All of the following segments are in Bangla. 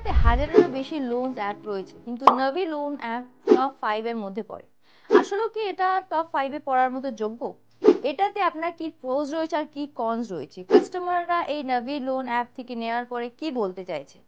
ইন্ডিয়াতে হাজারেরও বেশি লোন অ্যাপ রয়েছে, কিন্তু নাভি লোন অ্যাপ টপ 5 এর মধ্যে পড়ে। আসলেও কি এটা টপ 5 এ পড়ার মতো যোগ্য? এটাতে আপনার কি প্রোস রয়েছে আর কি কনস রয়েছে? কাস্টমাররা এই নাভি লোন অ্যাপ থেকে নেওয়ার পরে কি বলতে চাইছে?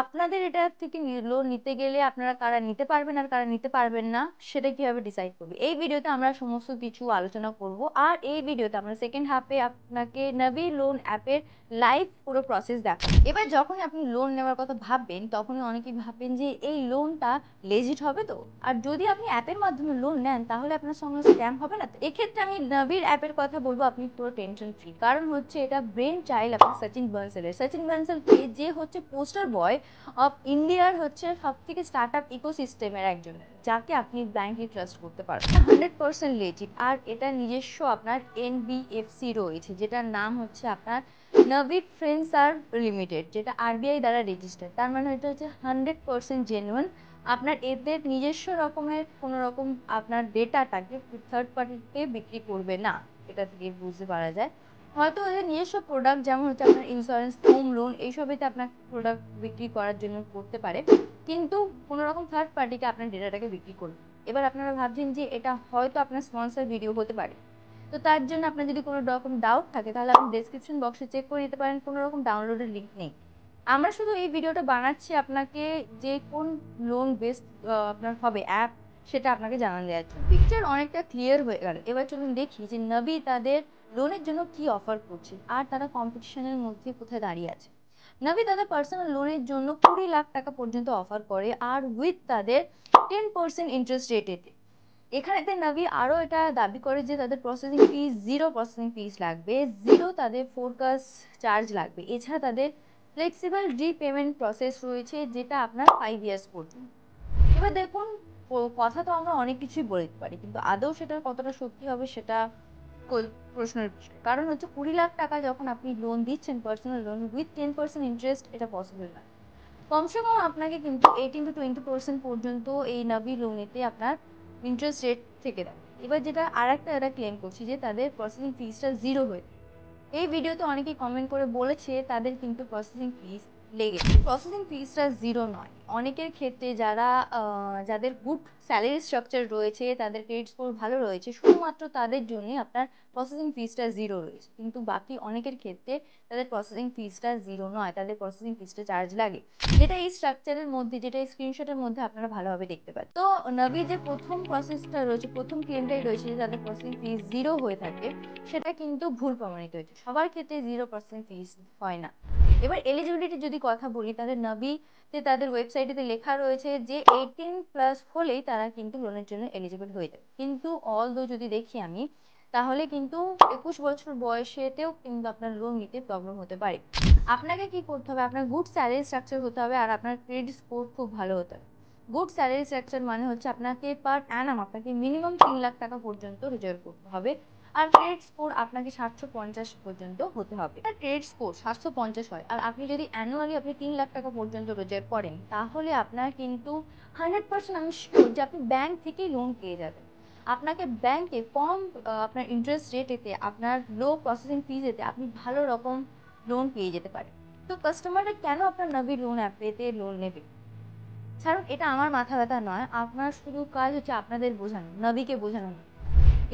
আপনাদের এটা থেকে লোন নিতে গেলে আপনারা কারা নিতে পারবেন আর কারা নিতে পারবেন না সেটা কিভাবে ডিসাইড করবে? এই ভিডিওতে আমরা সমস্ত কিছু আলোচনা করব। আর এই ভিডিওতে আমরা সেকেন্ড হাফে আপনাকে নাভি লোন অ্যাপের লাইভ পুরো প্রসেস দেখাবো। এবার যখনই আপনি লোন নেওয়ার কথা ভাববেন তখনই অনেকেই ভাববেন যে এই লোনটা লেজিট হবে তো, আর যদি আপনি অ্যাপের মাধ্যমে লোন নেন তাহলে আপনার সঙ্গে স্ক্যাম হবে না তো? এক্ষেত্রে আমি নাভির অ্যাপের কথা বলবো, আপনি পুরো টেনশন ফ্রি। কারণ হচ্ছে এটা ব্রেন চাইল্ড আপনার সচিন বানসালের। সচিন বানসালকে যে হচ্ছে পোস্টার বয় অফ ইন্ডিয়ার হচ্ছে সব থেকে স্টার্ট আপ ইকোসিস্টেমের একজন, যাকে আপনি ব্ল্যাঙ্কলি ট্রাস্ট করতে পারেন। 100% লেজিট। আর এটা নিজস্ব আপনার এনবিএফসি রয়েছে, যেটার নাম হচ্ছে আপনার নাভি ফিনসার্ভ লিমিটেড, যেটা আরবিআই দ্বারা রেজিস্টার্ড। তার মানে এটা হচ্ছে 100% জেনুইন। আপনার এদের নিজস্ব রকমের কোনো রকম আপনার ডেটাটাকে থার্ড পার্টিতে বিক্রি করবে না, এটা থেকে বুঝতে পারা যায়। হয়তো ওদের নিজস্ব প্রোডাক্ট যেমন হচ্ছে আপনার ইন্স্যুরেন্স, হোম লোন, এইসবেতে আপনার প্রোডাক্ট বিক্রি করার জন্য করতে পারে, কিন্তু কোনো রকম থার্ড পার্টিকে আপনার ডেটাটাকে বিক্রি করবে। এবার আপনারা ভাবছেন যে এটা হয়তো আপনার স্পন্সর ভিডিও হতে পারে, তো তার জন্য আপনার যদি কোনো রকম ডাউট থাকে তাহলে আপনি ডেসক্রিপশন বক্সে চেক করে দিতে পারেন, কোনো রকম ডাউনলোডের লিঙ্ক নেই। আমরা শুধু এই ভিডিওটা বানাচ্ছি আপনাকে যে কোন লোন বেসড আপনার হবে অ্যাপ সেটা আপনাকে জানান দেওয়ার জন্য। পিকচার অনেকটা ক্লিয়ার হয়ে গেল। এবার চলুন দেখি যে নাভি তাদের লোনের জন্য কি অফার করছে আর তারা কম্পিটিশনের মধ্যে কোথায় দাঁড়িয়ে আছে। নাভি তাদের পার্সোনাল লোনের জন্য 20 লাখ টাকা পর্যন্ত অফার করে, আর উইথ তাদের 10% ইন্টারেস্ট রেটেতে। এখানেতে নাভি আরও এটা দাবি করে যে তাদের প্রসেসিং ফিস 0% লাগবে, জিরো তাদের ফোরকাস্ট চার্জ লাগবে। এছাড়া তাদের ফ্লেক্সিবল রিপেমেন্ট প্রসেস রয়েছে, যেটা আপনার 5 ইয়ার্স পর্যন্ত। এবার দেখুন, কথা তো আমরা অনেক কিছুই বলতে পারি, কিন্তু আদৌ সেটা কতটা সত্যি হবে সেটা প্রশ্নের বিষয়। কারণ হচ্ছে 20 লাখ টাকা যখন আপনি লোন দিচ্ছেন, পার্সোনাল লোন উইথ 10% ইন্টারেস্ট, এটা পসিবল না। কমসে কম আপনাকে কিন্তু 18 to 20% পর্যন্ত এই নাভি লোনেতে আপনার ইন্টারেস্ট রেট থেকে দেয়। এবার যেটা আর একটা এরা ক্লেম করছে যে তাদের প্রসেসিং ফিসটা জিরো হয়ে। এই ভিডিওতে অনেকেই কমেন্ট করে বলেছে তাদের কিন্তু প্রসেসিং ফিস লেগেছে। প্রসেসিং ফিসটা জিরো নয়। অনেকের ক্ষেত্রে যারা যাদের গুড স্যালারি স্ট্রাকচার রয়েছে, তাদের ক্রেডিট স্কোর ভালো রয়েছে, শুধুমাত্র তাদের জন্যই আপনার প্রসেসিং ফিসটা জিরো রয়েছে। কিন্তু বাকি অনেকের ক্ষেত্রে তাদের প্রসেসিং ফিসটা জিরো নয়, তাদের প্রসেসিং ফিসটা চার্জ লাগে, যেটা এই স্ট্রাকচারের মধ্যে, যেটা এই স্ক্রিনশটের মধ্যে আপনারা ভালোভাবে দেখতে পাচ্ছেন। তো নাভি যে প্রথম প্রসেসটা রয়েছে, প্রথম ক্লেমটাই রয়েছে যে তাদের প্রসেসিং ফিস জিরো হয়ে থাকে, সেটা কিন্তু ভুল প্রমাণিত হয়েছে। সবার ক্ষেত্রে 0% ফিস হয় না। এবার এলিজিবিলিটি যদি কথা বলি, তাদের নাভিতে তাদের ওয়েবসাইটে লেখা রয়েছে যে 18+ হলেই তারা কিন্তু লোনের জন্য এলিজিবল হয়ে যাবে। কিন্তু অলদো যদি দেখি আমি, তাহলে কিন্তু 21 বছর বয়সেতেও কিন্তু আপনার লোন নিতে প্রবলেম হতে পারে। আপনাকে কি করতে হবে? আপনার গুড স্যালারি স্ট্রাকচার হতে হবে, আর আপনার ক্রেডিট স্কোর খুব ভালো হতে হবে। গুড স্যালারি স্ট্রাকচার মানে হচ্ছে আপনাকে পার অ্যানাম আপনাকে মিনিমাম 3 লাখ টাকা পর্যন্ত রিজার্ভ করতে হবে। আর ক্রেডিট স্কোর আপনাকে 750 পর্যন্ত হতে হবে। আর ক্রেডিট স্কোর 750 হয়, আর আপনি যদি অ্যানুয়ালি আপনি 3 লাখ টাকা পর্যন্ত রোজগার করেন, তাহলে আপনার কিন্তু 100% আমি শিওর যে আপনি ব্যাংক থেকেই লোন পেয়ে যাবেন। আপনাকে ব্যাংকে কম আপনার ইন্টারেস্ট রেটেতে, আপনার লো প্রসেসিং ফিজেতে আপনি ভালো রকম লোন পেয়ে যেতে পারেন। তো কাস্টমাররা কেন আপনার নাভি লোন অ্যাপেতে লোন নেবে? কারণ এটা আমার মাথা ব্যথা নয়, আপনার শুধু কাজ হচ্ছে আপনাদের বোঝানো, নাভিকে বোঝানো।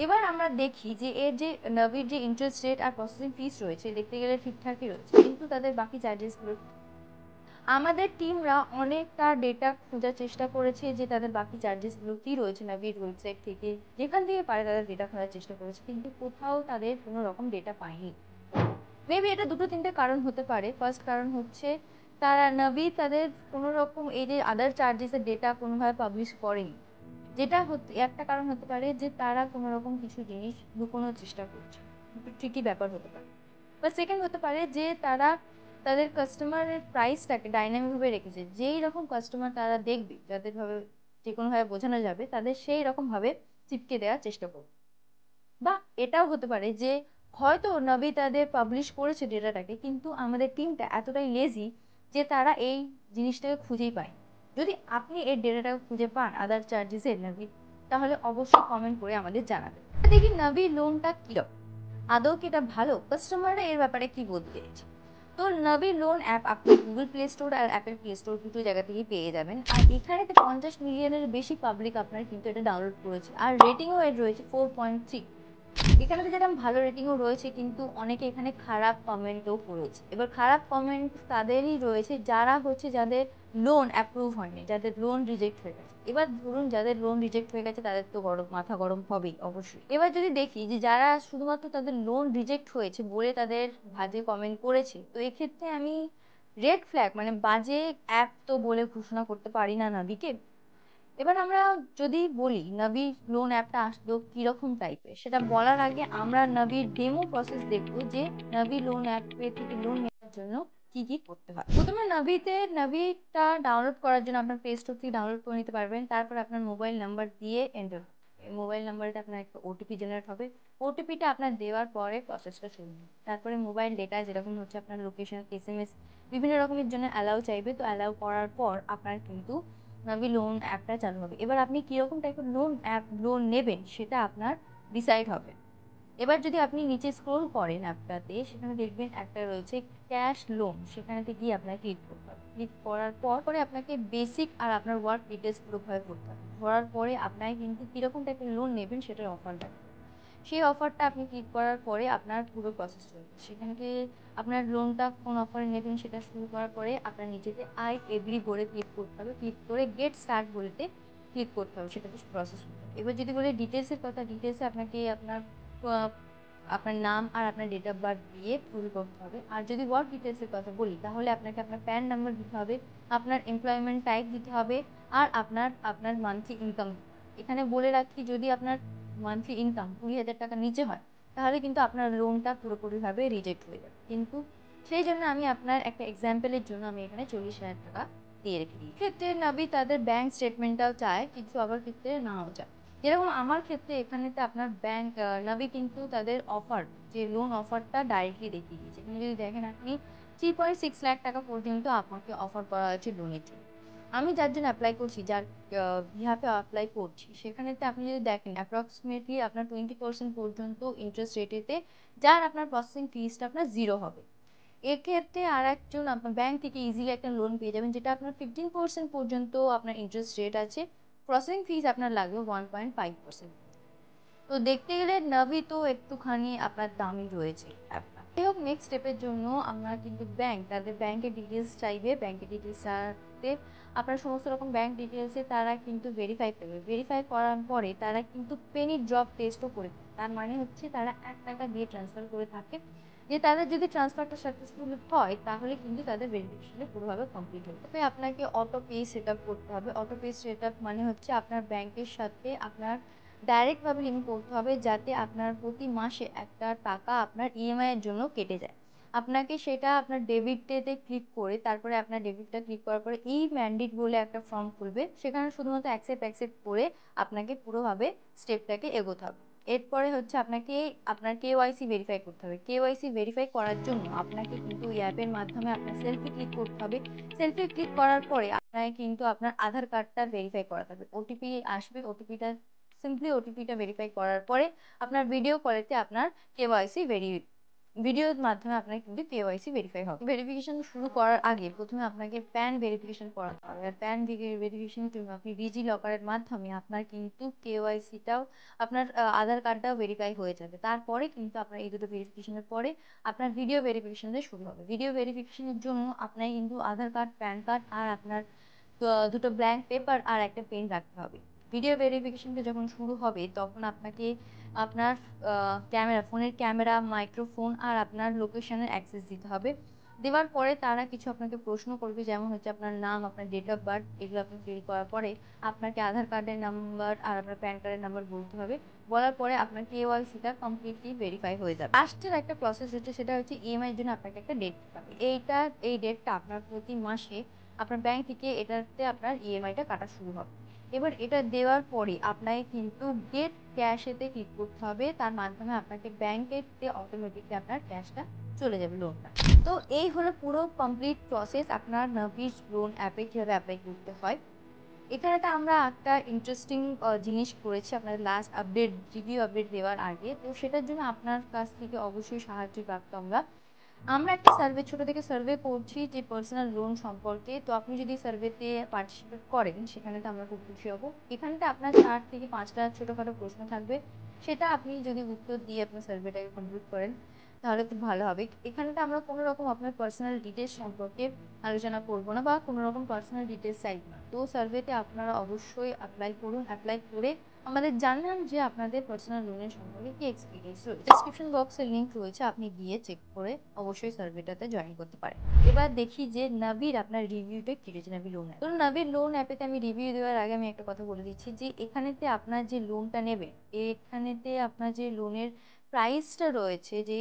এবার আমরা দেখি যে এর যে নাভির যে ইন্টারেস্ট রেট আর প্রসেসিং ফিস রয়েছে, দেখতে গেলে ঠিকঠাকই রয়েছে, কিন্তু তাদের বাকি চার্জেসগুলো। আমাদের টিমরা অনেকটা ডেটা খোঁজার চেষ্টা করেছে যে তাদের বাকি চার্জেসগুলো কী রয়েছে নাভির ওয়েবসাইট থেকে, যেখান থেকে পারে তাদের ডেটা খোঁজার চেষ্টা করেছে, কিন্তু কোথাও তাদের কোনো রকম ডেটা পায়নি। মেবি এটা দুটো তিনটে কারণ হতে পারে। ফার্স্ট কারণ হচ্ছে তারা নাভি তাদের কোনো রকম এই যে আদার চার্জেসের ডেটা কোনোভাবে পাবলিশ করেনি, যেটা হতে একটা কারণ হতে পারে যে তারা কোনো রকম কিছু জিনিস লুকোনোর চেষ্টা করছে, ট্রিকি ব্যাপার হতে পারে। বা সেকেন্ড হতে পারে যে তারা তাদের কাস্টমারের প্রাইসটাকে ডাইনামিকভাবে রেখেছে, যেই রকম কাস্টমার তারা দেখবে, যাদেরভাবে যে কোনোভাবে বোঝানো যাবে, তাদের সেই রকমভাবে চিপকে দেওয়ার চেষ্টা করবে। বা এটাও হতে পারে যে হয়তো নাভি তাদের পাবলিশ করেছে ডেটাটাকে, কিন্তু আমাদের টিমটা এতটাই লেজি যে তারা এই জিনিসটাকে খুঁজেই পায়। যদি আপনি এই ডেটাটাকে খুঁজে পান আদার চার্জেসের নাভি, তাহলে অবশ্যই কমেন্ট করে আমাদের জানাবেন। দেখি নাভি লোনটা কীরকম, আদৌ কি এটা ভালো, কাস্টমাররা এর ব্যাপারে কি বলতে চাইছে। তো নাভি লোন অ্যাপ আপনি গুগল প্লে স্টোর আর অ্যাপেল প্লে স্টোর দুটো জায়গা থেকেই পেয়ে যাবেন। আর এখানেতে 50 মিলিয়নের বেশি পাবলিক আপনার কিন্তু এটা ডাউনলোড করেছে। আর রেটিংও এর রয়েছে 4.3। এখানেতে যেরকম ভালো রেটিংও রয়েছে, কিন্তু অনেকে এখানে খারাপ কমেন্টও করেছে। এবার খারাপ কমেন্ট তাদেরই রয়েছে যারা হচ্ছে যাদের লোন অ্যাপ্রুভ হয়নি, যাদের লোন রিজেক্ট হয়ে গেছে। এবার ধরুন যাদের লোন রিজেক্ট হয়ে গেছে তাদের তো মাথা গরম হবেই অবশ্যই। এবার যদি দেখি যে যারা শুধুমাত্র তাদের লোন রিজেক্ট হয়েছে বলে তাদের বাজে কমেন্ট করেছে, তো এক্ষেত্রে আমি রেড ফ্ল্যাগ মানে বাজে অ্যাপ তো বলে ঘোষণা করতে পারি না নাবিকে। এবার আমরা যদি বলি নাভি লোন অ্যাপটা আসলো কিরকম টাইপের, সেটা বলার আগে আমরা নাভির ডেমো প্রসেস দেখবো যে নাভি লোন অ্যাপে থেকে লোন নেওয়ার জন্য কি কি করতে হয়। প্রথমে নাভিটা ডাউনলোড করার জন্য আপনার প্লে স্টোর থেকে ডাউনলোড করে নিতে পারবেন। তারপর আপনার মোবাইল নাম্বার দিয়ে এন্টার, মোবাইল নাম্বারটা আপনার একটা ওটিপি জেনারেট হবে। ওটিপিটা আপনার দেওয়ার পরে প্রসেসটা শুরু হবে। তারপরে মোবাইল ডেটা যেরকম হচ্ছে আপনার লোকেশন, এসএমএস বিভিন্ন রকমের জন্য অ্যালাউ চাইবে। তো অ্যালাউ করার পর আপনার কিন্তু নাভি লোন অ্যাপটা চালু হবে। এবার আপনি কিরকম টাইপের লোন নেবেন সেটা আপনার ডিসাইড হবে। এবার যদি আপনি নিচে স্ক্রোল করেন অ্যাপটাতে, সেখানে দেখবেন একটা রয়েছে ক্যাশ লোন, সেখানেতে গিয়ে আপনাকে ক্লিক করতে হবে। ক্লিক করার পরে আপনাকে বেসিক আর আপনার ওয়ার্ক ডিটেলস পুরোভাবে ভরতে হবে। ভরার পরে আপনাকে কিন্তু কীরকম টাইপের লোন নেবেন সেটার অফার দেবে। সেই অফারটা আপনি ক্লিক করার পরে আপনার পুরো প্রসেস চলবে। সেখানে আপনার লোনটা কোন অফারে নেবেন সেটা শুরু করার পরে আপনার নিচেতে আই এগ্রি বলে ক্লিক করতে হবে। ক্লিক করে গেট স্টার্ট বলতে ক্লিক করতে হবে, সেটাতে প্রসেস করতে হবে। এবার যদি বলে ডিটেলসের কথা, ডিটেলসে আপনাকে আপনার নাম আর আপনার ডেট অফ বার্থ দিয়ে ফুল করতে হবে। আর যদি ওয়ার্ক ডিটেলসের কথা বলি, তাহলে আপনাকে আপনার প্যান নাম্বার দিতে হবে, আপনার এমপ্লয়মেন্ট টাইপ দিতে হবে, আর আপনার মান্থলি ইনকাম। এখানে বলে রাখি, যদি আপনার মান্থলি ইনকাম 20,000 টাকার নিচে হয় তাহলে কিন্তু আপনার লোনটা পুরোপুরিভাবে রিজেক্ট হয়ে যাবে। কিন্তু সেই জন্য আমি আপনার একটা এক্সাম্পলের জন্য আমি এখানে 40,000 টাকা দিয়ে রেখে দিই। ক্ষেত্রে নাবি তাদের ব্যাংক স্টেটমেন্টটাও চায়, কিন্তু আবার ক্ষেত্রে নাও চায়। যেরকম আমার ক্ষেত্রে এখানেতে আপনার নাবি কিন্তু তাদের অফার, যে লোন অফারটা ডাইরেক্টলি দেখিয়ে দিয়েছে। এখানে যদি দেখেন আপনি 3.6 লাখ টাকা পর্যন্ত আপনাকে অফার করা হয়েছে লোনের জন্য। আমি যার জন্য অ্যাপ্লাই করছি, যার বিহাফে অ্যাপ্লাই করছি, সেখানেতে আপনি যদি দেখেন অ্যাপ্রক্সিমেটলি আপনার 20% পর্যন্ত ইন্টারেস্ট রেটেতে, যার আপনার প্রসেসিং ফিসটা আপনার 0 হবে। এক্ষেত্রে আর একজন আপনার ব্যাংক থেকে ইজিলি একটা লোন পেয়ে যাবেন, যেটা আপনার 15% পর্যন্ত আপনার ইন্টারেস্ট রেট আছে। প্রসেসিং ফিস আপনার লাগবে 1.5%। তো দেখতে গেলে নাভি তো একটুখানি আপনার দামই রয়েছে অ্যাপটা। যাই হোক, নেক্সট স্টেপের জন্য আমরা কিন্তু তাদের ব্যাংকের ডিটেলস চাইবে। ব্যাংকের ডিটেলস চাইতে আপনার সমস্ত রকম ব্যাংক ডিটেলসে তারা কিন্তু ভেরিফাই করবে। ভেরিফাই করার পরে তারা কিন্তু পেনি ড্রপ টেস্টও করে থাকে। তার মানে হচ্ছে তারা 1 টাকা দিয়ে ট্রান্সফার করে থাকে, যে তাদের যদি ট্রান্সফারটা সাকসেসফুল হয় তাহলে কিন্তু তাদের ভেরিফিকেশনটা পুরোভাবে কমপ্লিট হবে। তবে আপনাকে অটো পে সেট আপ করতে হবে। অটো পে সেট আপ মানে হচ্ছে আপনার ব্যাংকের সাথে আপনার ডাইরেক্টভাবে লিঙ্ক করতে হবে, যাতে আপনার প্রতি মাসে একটা টাকা আপনার ইএমআই এর জন্য কেটে যায়। আপনাকে সেটা আপনার ডেবিটেতে ক্লিক করে, তারপরে আপনার ডেবিটটা ক্লিক করার পরে ই ম্যান্ডেট বলে একটা ফর্ম খুলবে। সেখানে শুধুমাত্র অ্যাকসেপ্ট করে আপনাকে পুরোভাবে স্টেপটাকে এগোতে হবে। এরপরে হচ্ছে আপনাকে আপনার কেওয়াইসি ভেরিফাই করতে হবে। কেওয়াইসি ভেরিফাই করার জন্য আপনাকে কিন্তু এই অ্যাপের মাধ্যমে আপনার সেলফি ক্লিক করতে হবে। সেলফি ক্লিক করার পরে আপনাকে কিন্তু আপনার আধার কার্ডটা ভেরিফাই করাতে হবে। ওটিপি আসবে, ওটিপিটা ভেরিফাই করার পরে আপনার ভিডিও কলেতে আপনার কেওয়াইসি ভিডিওর মাধ্যমে আপনার কিন্তু কেওয়াইসি ভেরিফাই হবে। ভেরিফিকেশন শুরু করার আগে প্রথমে আপনাকে প্যান ভেরিফিকেশন করাতে হবে। আর প্যান ভেরিফিকেশনের জন্য আপনি ডিজি লকারের মাধ্যমে আপনার কিন্তু কেওয়াইসিটাও, আপনার আধার কার্ডটাও ভেরিফাই হয়ে যাবে। তারপরে কিন্তু আপনার এই দুটো ভেরিফিকেশনের পরে আপনার ভিডিও ভেরিফিকেশনটা শুরু হবে। ভিডিও ভেরিফিকেশনের জন্য আপনার কিন্তু আধার কার্ড, প্যান কার্ড আর আপনার দুটো ব্ল্যাঙ্ক পেপার আর একটা পেন রাখতে হবে। ভিডিও ভেরিফিকেশনটা যখন শুরু হবে তখন আপনাকে আপনার ফোনের ক্যামেরা, মাইক্রোফোন আর আপনার লোকেশনের অ্যাক্সেস দিতে হবে। দেওয়ার পরে তারা কিছু আপনাকে প্রশ্ন করবে, যেমন হচ্ছে আপনার নাম, আপনার ডেট অফ বার্থ। এগুলো আপনি ফিল করার পরে আপনাকে আধার কার্ডের নাম্বার আর আপনার প্যান কার্ডের নাম্বার বলতে হবে। বলার পরে আপনার কেওয়াইসিটা কমপ্লিটলি ভেরিফাই হয়ে যাবে। লাস্টের একটা প্রসেস হচ্ছে, সেটা হচ্ছে ইএমআই এর জন্য আপনাকে একটা ডেট দিতে হবে। এই ডেটটা আপনার প্রতি মাসে আপনার ব্যাংক থেকে এটাতে আপনার ইএমআইটা কাটা শুরু হবে। এবার এটা দেওয়ার পরে আপনাকে কিন্তু গেট ক্যাশেতে ক্লিক করতে হবে। তার মাধ্যমে আপনাকে ব্যাংকেতে অটোমেটিকলি আপনার ক্যাশটা চলে যাবে, লোনটা। তো এই হলো পুরো কমপ্লিট প্রসেস আপনার নাভিস লোন অ্যাপে কীভাবে অ্যাপ্লাই করতে হয়। এখানে তো আমরা একটা ইন্টারেস্টিং জিনিস করেছি আপনার লাস্ট রিভিউ আপডেট দেওয়ার আগে। তো সেটার জন্য আপনার কাছ থেকে অবশ্যই সাহায্য প্রাপ্ত আমরা। আমরা একটা সার্ভে ছোট থেকে সার্ভে করছি যে পার্সোনাল লোন সম্পর্কে। তো আপনি যদি সার্ভেতে পার্টিসিপেট করেন সেখানে তো আমরা খুব খুশি হব। এখানটা আপনার ৪ থেকে ৫টা ছোটখাটো প্রশ্ন থাকবে। সেটা আপনি যদি উত্তর দিয়ে আপনার সার্ভেটাকে কমপ্লিট করেন তাহলে খুব ভালো হবে। এখানটা আমরা কোনো রকম আপনার পার্সোনাল ডিটেইলস সম্পর্কে আলোচনা করব না বা কোনো রকম পার্সোনাল ডিটেইলস চাইব না। তো সার্ভেতে আপনারা অবশ্যই অ্যাপ্লাই করুন। অ্যাপ্লাই করে আমাদের জানান যে আপনাদের পার্সোনাল লোনের সম্পর্কে কি এক্সপিরিয়েন্স রয়েছে। ডেসক্রিপশন বক্সে লিংক রয়েছে, আপনি গিয়ে চেক করে অবশ্যই সার্ভেটাতে জয়েন করতে পারেন। এবার দেখি যে নাভির আপনার রিভিউটা কি রয়েছে নাভি লোন অ্যাপ। তো নাভির লোন অ্যাপেতে আমি রিভিউ দেওয়ার আগে আমি একটা কথা বলে দিচ্ছি যে এখানেতে আপনার যে লোনটা নেবে, এখানেতে আপনার যে লোনের প্রাইসটা রয়েছে, যে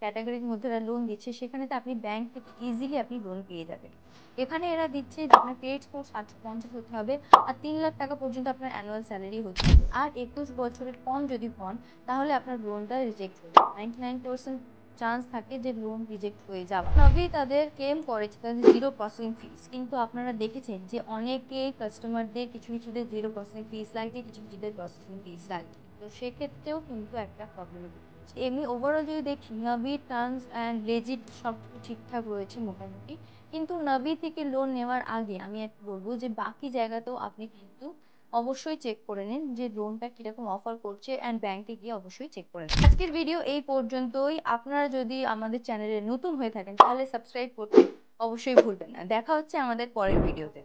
ক্যাটাগরির মধ্যে লোন দিচ্ছে সেখানেতে আপনি ব্যাংক থেকে ইজিলি আপনি লোন পেয়ে যাবেন। এখানে এরা দিচ্ছে যে আপনার ক্রেডিট স্কোর 750 হতে হবে আর 3 লাখ টাকা পর্যন্ত আপনার অ্যানুয়াল স্যালারি হতে হবে। আর 21 বছরের কম যদি হন তাহলে আপনার লোনটা রিজেক্ট হয়ে যাবে। 99% চান্স থাকে যে লোন রিজেক্ট হয়ে যাওয়া। তবে তাদের ক্লেম করেছে তাদের 0% ফিস, কিন্তু আপনারা দেখেছেন যে অনেকে কাস্টমারদের কিছু কিছুদের 0% ফিস লাগছে, কিছু কিছুদের প্রসেসিং ফিস লাগছে। তো সেক্ষেত্রেও কিন্তু একটা প্রবলেম। এমনি ওভারঅল যদি দেখি নাভি টার্মস অ্যান্ড লেজিট সব ঠিকঠাক রয়েছে মোটামুটি। কিন্তু নাভি থেকে লোন নেওয়ার আগে আমি একটা বলবো যে বাকি জায়গাতেও আপনি কিন্তু অবশ্যই চেক করে নিন যে লোনটা কিরকম অফার করছে, অ্যান্ড ব্যাংকে গিয়ে অবশ্যই চেক করে নিন। আজকের ভিডিও এই পর্যন্তই। আপনারা যদি আমাদের চ্যানেলে নতুন হয়ে থাকেন তাহলে সাবস্ক্রাইব করতে অবশ্যই ভুলবেন না। দেখা হচ্ছে আমাদের পরের ভিডিওতে।